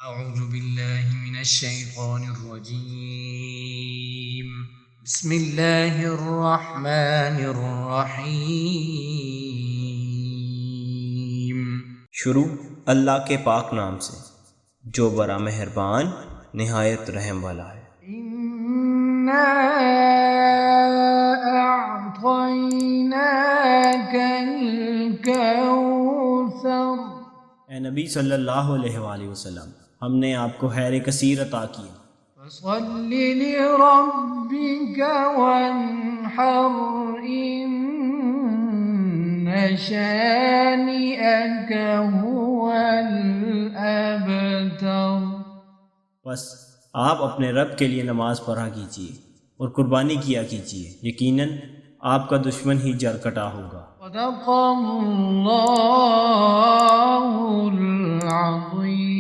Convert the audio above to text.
أعوذ بالله من الشيطان الرجيم بسم الله الرحمن الرحيم شروع اللہ کے پاک نام سے جو بڑا مہربان نہایت رحم والا ہے۔ إنا أعطيناك الكوثر اے نبی صلی اللہ علیہ وآلہ وسلم، ہم نے آپ کو خیر کثیر عطا کیا، فصل لربك وانحر إن شانئك هو الأبتر۔ بس آپ اپنے رب کے لیے نماز پڑھا کیجیے اور قربانی کیا کیجیے، یقیناً آپ کا دشمن ہی جرکٹا ہوگا۔ صدق اللہ العظیم۔